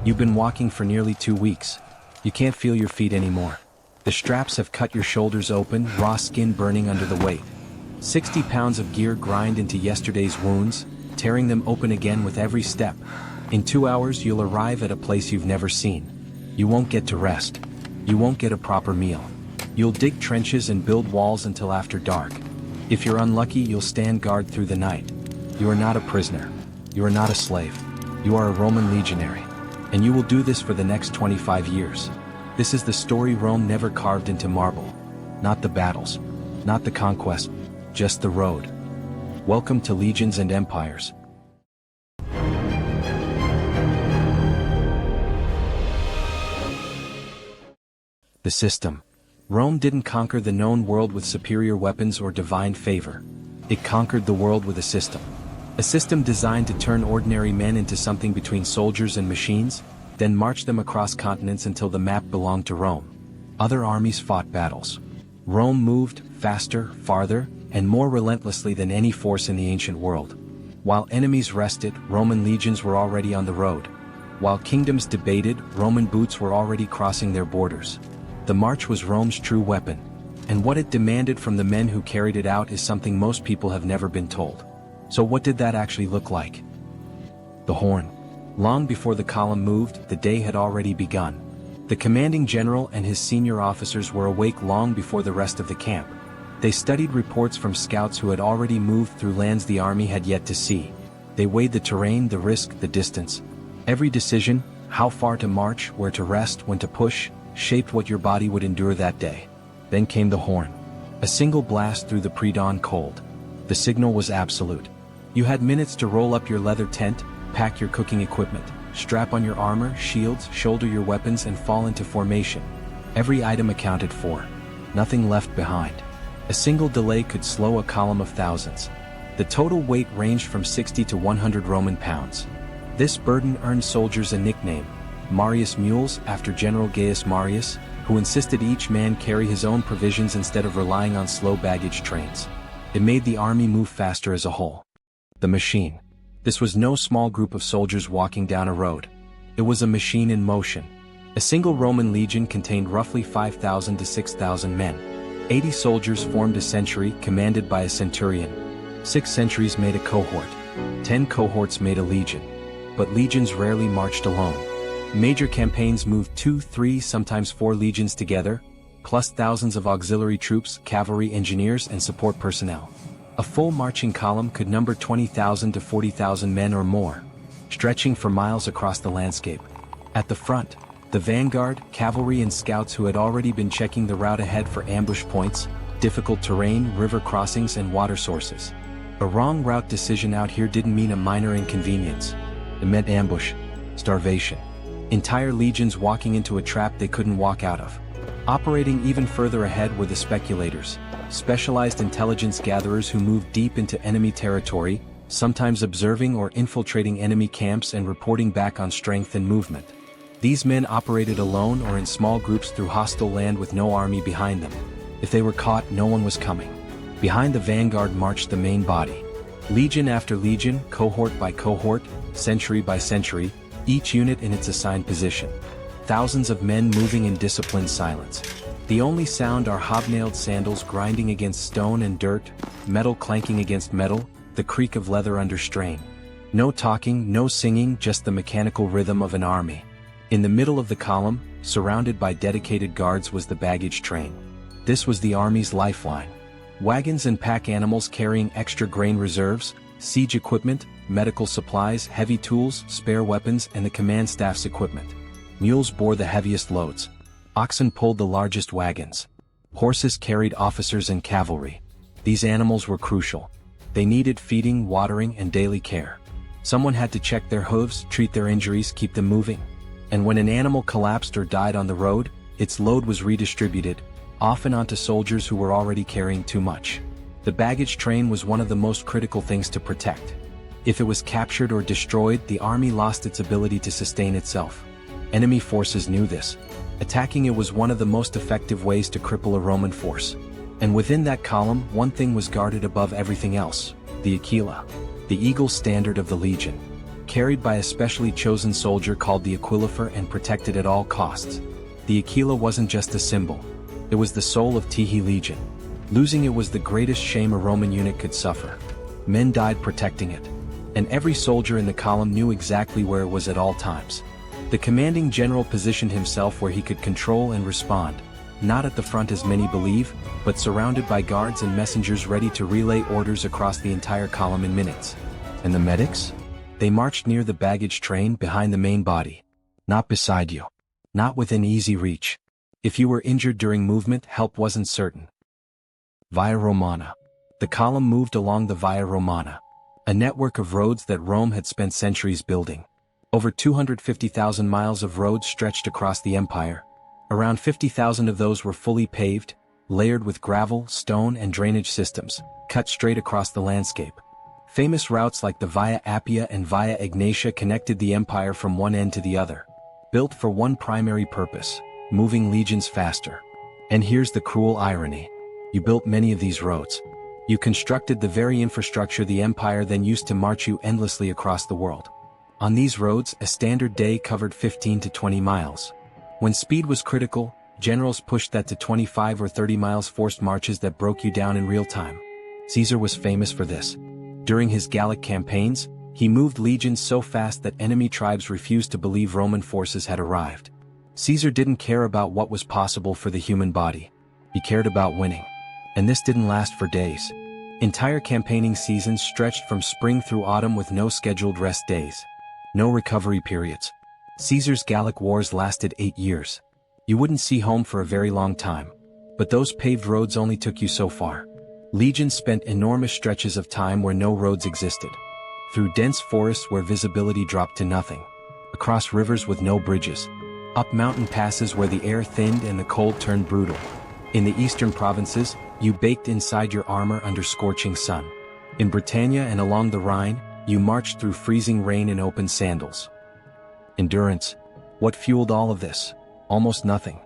You've been walking for nearly 2 weeks. You can't feel your feet anymore. The straps have cut your shoulders open, raw skin burning under the weight. 60 pounds of gear grind into yesterday's wounds, tearing them open again with every step. In 2 hours you'll arrive at a place you've never seen. You won't get to rest. You won't get a proper meal. You'll dig trenches and build walls until after dark. If you're unlucky, you'll stand guard through the night. You are not a prisoner. You are not a slave. You are a Roman legionary. And you will do this for the next 25 years. This is the story Rome never carved into marble. Not the battles. Not the conquest. Just the road. Welcome to Legions and Empires. The system. Rome didn't conquer the known world with superior weapons or divine favor. It conquered the world with a system. A system designed to turn ordinary men into something between soldiers and machines, then march them across continents until the map belonged to Rome. Other armies fought battles. Rome moved faster, farther, and more relentlessly than any force in the ancient world. While enemies rested, Roman legions were already on the road. While kingdoms debated, Roman boots were already crossing their borders. The march was Rome's true weapon, and what it demanded from the men who carried it out is something most people have never been told. So what did that actually look like? The horn. Long before the column moved, the day had already begun. The commanding general and his senior officers were awake long before the rest of the camp. They studied reports from scouts who had already moved through lands the army had yet to see. They weighed the terrain, the risk, the distance. Every decision, how far to march, where to rest, when to push, shaped what your body would endure that day. Then came the horn. A single blast through the pre-dawn cold. The signal was absolute. You had minutes to roll up your leather tent, pack your cooking equipment, strap on your armor, shields, shoulder your weapons and fall into formation. Every item accounted for. Nothing left behind. A single delay could slow a column of thousands. The total weight ranged from 60 to 100 Roman pounds. This burden earned soldiers a nickname, Marius Mules, after General Gaius Marius, who insisted each man carry his own provisions instead of relying on slow baggage trains. It made the army move faster as a whole. The machine. This was no small group of soldiers walking down a road. It was a machine in motion. A single Roman legion contained roughly 5,000 to 6,000 men. 80 soldiers formed a century, commanded by a centurion. 6 centuries made a cohort. 10 cohorts made a legion. But legions rarely marched alone. Major campaigns moved 2, 3, sometimes 4 legions together, plus thousands of auxiliary troops, cavalry, engineers, and support personnel. A full marching column could number 20,000 to 40,000 men or more, stretching for miles across the landscape. At the front, the vanguard, cavalry and scouts who had already been checking the route ahead for ambush points, difficult terrain, river crossings, and water sources. A wrong route decision out here didn't mean a minor inconvenience. It meant ambush, starvation. Entire legions walking into a trap they couldn't walk out of. Operating even further ahead were the speculators, specialized intelligence gatherers who moved deep into enemy territory, sometimes observing or infiltrating enemy camps and reporting back on strength and movement. These men operated alone or in small groups through hostile land with no army behind them. If they were caught, no one was coming. Behind the vanguard marched the main body. Legion after legion, cohort by cohort, century by century, each unit in its assigned position. Thousands of men moving in disciplined silence. The only sound are hobnailed sandals grinding against stone and dirt, metal clanking against metal, the creak of leather under strain. No talking, no singing, just the mechanical rhythm of an army. In the middle of the column, surrounded by dedicated guards, was the baggage train. This was the army's lifeline. Wagons and pack animals carrying extra grain reserves, siege equipment, medical supplies, heavy tools, spare weapons, and the command staff's equipment. Mules bore the heaviest loads. Oxen pulled the largest wagons. Horses carried officers and cavalry. These animals were crucial. They needed feeding, watering, and daily care. Someone had to check their hooves, treat their injuries, keep them moving. And when an animal collapsed or died on the road, its load was redistributed, often onto soldiers who were already carrying too much. The baggage train was one of the most critical things to protect. If it was captured or destroyed, the army lost its ability to sustain itself. Enemy forces knew this. Attacking it was one of the most effective ways to cripple a Roman force. And within that column, one thing was guarded above everything else: the Aquila, the eagle standard of the legion. carried by a specially chosen soldier called the Aquilifer and protected at all costs. The Aquila wasn't just a symbol. It was the soul of Tihi Legion. Losing it was the greatest shame a Roman unit could suffer. Men died protecting it. And every soldier in the column knew exactly where it was at all times. The commanding general positioned himself where he could control and respond, not at the front as many believe, but surrounded by guards and messengers ready to relay orders across the entire column in minutes. And the medics? They marched near the baggage train behind the main body. Not beside you. Not within easy reach. If you were injured during movement, help wasn't certain. Via Romana. The column moved along the Via Romana, a network of roads that Rome had spent centuries building. Over 250,000 miles of roads stretched across the empire. Around 50,000 of those were fully paved, layered with gravel, stone, and drainage systems, cut straight across the landscape. Famous routes like the Via Appia and Via Egnatia connected the empire from one end to the other. Built for one primary purpose: moving legions faster. And here's the cruel irony. You built many of these roads. You constructed the very infrastructure the empire then used to march you endlessly across the world. On these roads, a standard day covered 15 to 20 miles. When speed was critical, generals pushed that to 25 or 30 miles, forced marches that broke you down in real time. Caesar was famous for this. During his Gallic campaigns, he moved legions so fast that enemy tribes refused to believe Roman forces had arrived. Caesar didn't care about what was possible for the human body. He cared about winning. And this didn't last for days. Entire campaigning seasons stretched from spring through autumn with no scheduled rest days. No recovery periods. Caesar's Gallic wars lasted 8 years. You wouldn't see home for a very long time. But those paved roads only took you so far. Legions spent enormous stretches of time where no roads existed. Through dense forests where visibility dropped to nothing. Across rivers with no bridges. Up mountain passes where the air thinned and the cold turned brutal. In the eastern provinces, you baked inside your armor under scorching sun. In Britannia and along the Rhine, you marched through freezing rain in open sandals. Endurance. What fueled all of this? Almost nothing.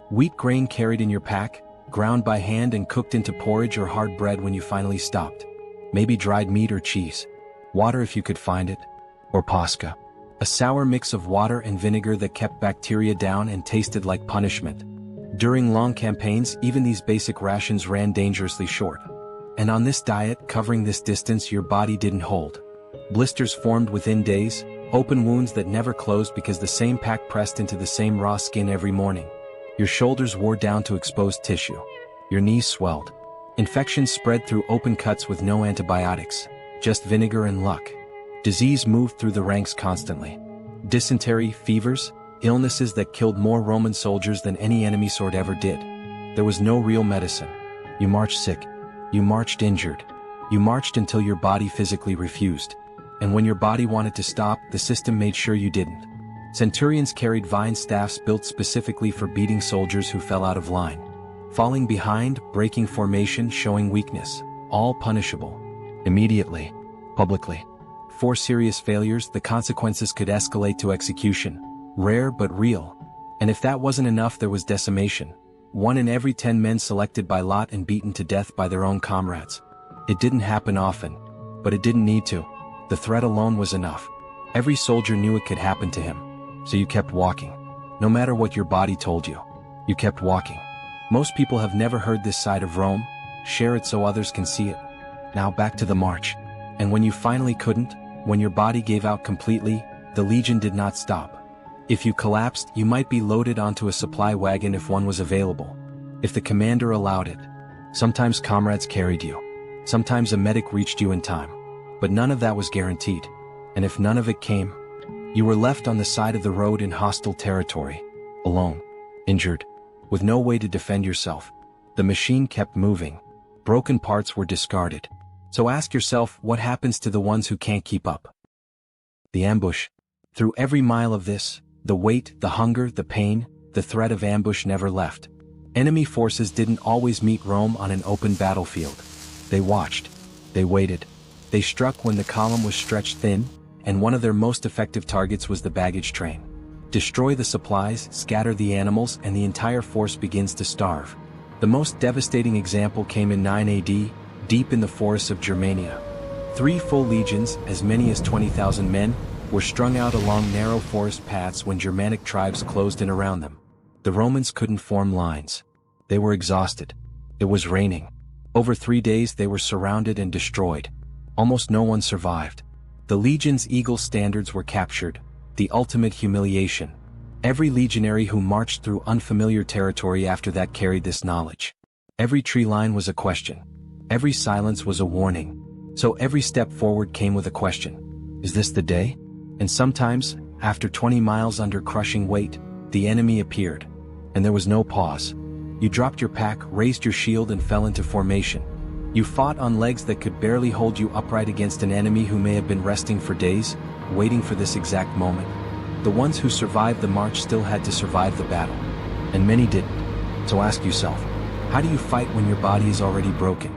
Wheat grain carried in your pack, ground by hand and cooked into porridge or hard bread when you finally stopped. Maybe dried meat or cheese. Water if you could find it. Or pasca. A sour mix of water and vinegar that kept bacteria down and tasted like punishment. During long campaigns, even these basic rations ran dangerously short. And on this diet, covering this distance, your body didn't hold. Blisters formed within days, open wounds that never closed because the same pack pressed into the same raw skin every morning. Your shoulders wore down to exposed tissue. Your knees swelled. Infections spread through open cuts with no antibiotics, just vinegar and luck. Disease moved through the ranks constantly. Dysentery, fevers, illnesses that killed more Roman soldiers than any enemy sword ever did. There was no real medicine. You marched sick. You marched injured. You marched until your body physically refused. And when your body wanted to stop, the system made sure you didn't. Centurions carried vine staffs built specifically for beating soldiers who fell out of line. Falling behind, breaking formation, showing weakness. All punishable. Immediately. Publicly. For serious failures, the consequences could escalate to execution. Rare but real. And if that wasn't enough, there was decimation. 1 in every 10 men selected by lot and beaten to death by their own comrades. It didn't happen often. But it didn't need to. The threat alone was enough. Every soldier knew it could happen to him. So you kept walking. No matter what your body told you. You kept walking. Most people have never heard this side of Rome. Share it so others can see it. Now back to the march. And when you finally couldn't, when your body gave out completely, the legion did not stop. If you collapsed, you might be loaded onto a supply wagon if one was available. If the commander allowed it. Sometimes comrades carried you. Sometimes a medic reached you in time. But none of that was guaranteed. And if none of it came, you were left on the side of the road in hostile territory. Alone. Injured. With no way to defend yourself. The machine kept moving. Broken parts were discarded. So ask yourself, what happens to the ones who can't keep up? The ambush. Through every mile of this, the weight, the hunger, the pain, the threat of ambush never left. Enemy forces didn't always meet Rome on an open battlefield. They watched. They waited. They struck when the column was stretched thin, and one of their most effective targets was the baggage train. Destroy the supplies, scatter the animals, and the entire force begins to starve. The most devastating example came in 9 AD, deep in the forests of Germania. 3 full legions, as many as 20,000 men, were strung out along narrow forest paths when Germanic tribes closed in around them. The Romans couldn't form lines. They were exhausted. It was raining. Over 3 days they were surrounded and destroyed. Almost no one survived. The legion's eagle standards were captured, the ultimate humiliation. Every legionary who marched through unfamiliar territory after that carried this knowledge. Every tree line was a question. Every silence was a warning. So every step forward came with a question. Is this the day? And sometimes, after 20 miles under crushing weight, the enemy appeared. And there was no pause. You dropped your pack, raised your shield, and fell into formation. You fought on legs that could barely hold you upright against an enemy who may have been resting for days, waiting for this exact moment. The ones who survived the march still had to survive the battle. And many didn't. So ask yourself, how do you fight when your body is already broken?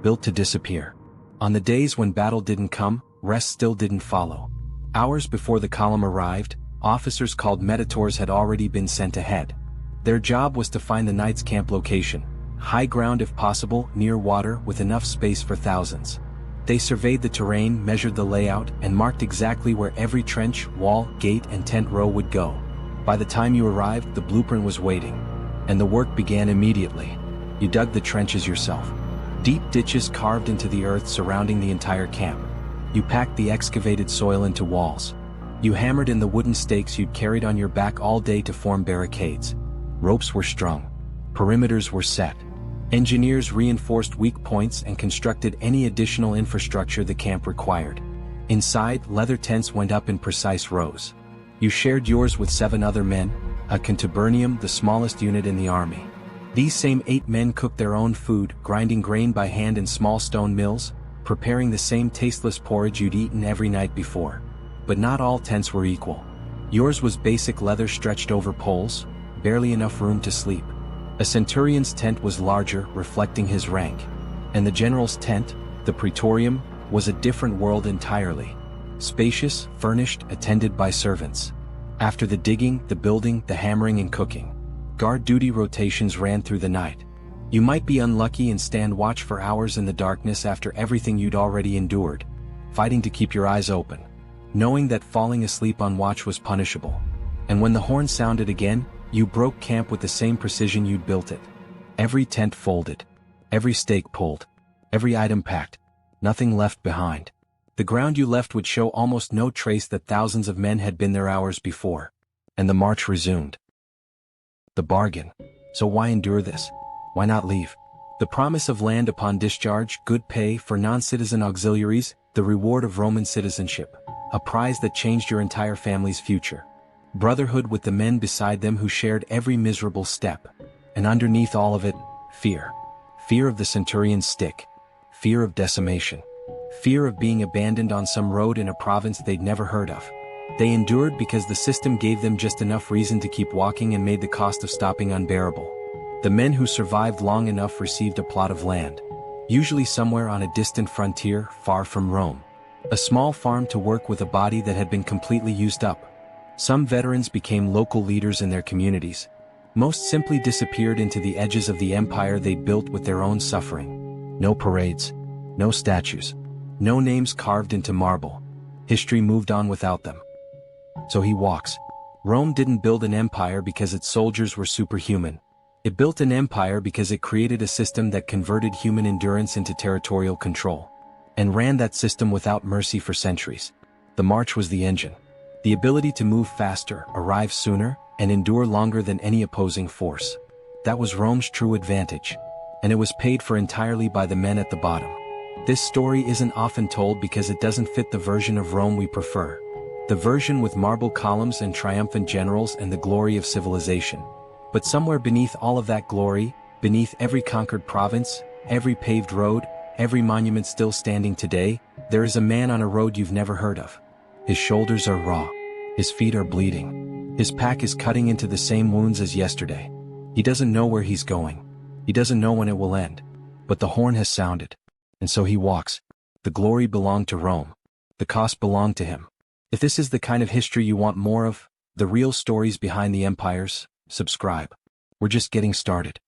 Built to disappear. On the days when battle didn't come, rest still didn't follow. Hours before the column arrived, officers called meditors had already been sent ahead. Their job was to find the knight's camp location, high ground if possible, near water with enough space for thousands. They surveyed the terrain, measured the layout, and marked exactly where every trench, wall, gate, and tent row would go. By the time you arrived, the blueprint was waiting. And the work began immediately. You dug the trenches yourself. Deep ditches carved into the earth surrounding the entire camp. You packed the excavated soil into walls. You hammered in the wooden stakes you'd carried on your back all day to form barricades. Ropes were strung. Perimeters were set. Engineers reinforced weak points and constructed any additional infrastructure the camp required. Inside, leather tents went up in precise rows. You shared yours with 7 other men, a contubernium, the smallest unit in the army. These same 8 men cooked their own food, grinding grain by hand in small stone mills, preparing the same tasteless porridge you'd eaten every night before. But not all tents were equal. Yours was basic leather stretched over poles, barely enough room to sleep. A centurion's tent was larger, reflecting his rank. And the general's tent, the praetorium, was a different world entirely. Spacious, furnished, attended by servants. After the digging, the building, the hammering and cooking, guard duty rotations ran through the night. You might be unlucky and stand watch for hours in the darkness after everything you'd already endured, fighting to keep your eyes open, knowing that falling asleep on watch was punishable. And when the horn sounded again, you broke camp with the same precision you'd built it. Every tent folded, every stake pulled, every item packed, nothing left behind. The ground you left would show almost no trace that thousands of men had been there hours before. And the march resumed. The bargain. So why endure this? Why not leave? The promise of land upon discharge, good pay for non-citizen auxiliaries, the reward of Roman citizenship, a prize that changed your entire family's future. Brotherhood with the men beside them who shared every miserable step. And underneath all of it, fear. Fear of the centurion's stick. Fear of decimation. Fear of being abandoned on some road in a province they'd never heard of. They endured because the system gave them just enough reason to keep walking and made the cost of stopping unbearable. The men who survived long enough received a plot of land, usually somewhere on a distant frontier far from Rome. A small farm to work with a body that had been completely used up. Some veterans became local leaders in their communities. Most simply disappeared into the edges of the empire they'd built with their own suffering. No parades, no statues, no names carved into marble. History moved on without them. So he walks. Rome didn't build an empire because its soldiers were superhuman. It built an empire because it created a system that converted human endurance into territorial control. And ran that system without mercy for centuries. The march was the engine. The ability to move faster, arrive sooner, and endure longer than any opposing force. That was Rome's true advantage. And it was paid for entirely by the men at the bottom. This story isn't often told because it doesn't fit the version of Rome we prefer. The version with marble columns and triumphant generals and the glory of civilization. But somewhere beneath all of that glory, beneath every conquered province, every paved road, every monument still standing today, there is a man on a road you've never heard of. His shoulders are raw. His feet are bleeding. His pack is cutting into the same wounds as yesterday. He doesn't know where he's going. He doesn't know when it will end. But the horn has sounded. And so he walks. The glory belonged to Rome. The cost belonged to him. If this is the kind of history you want more of, the real stories behind the empires, subscribe. We're just getting started.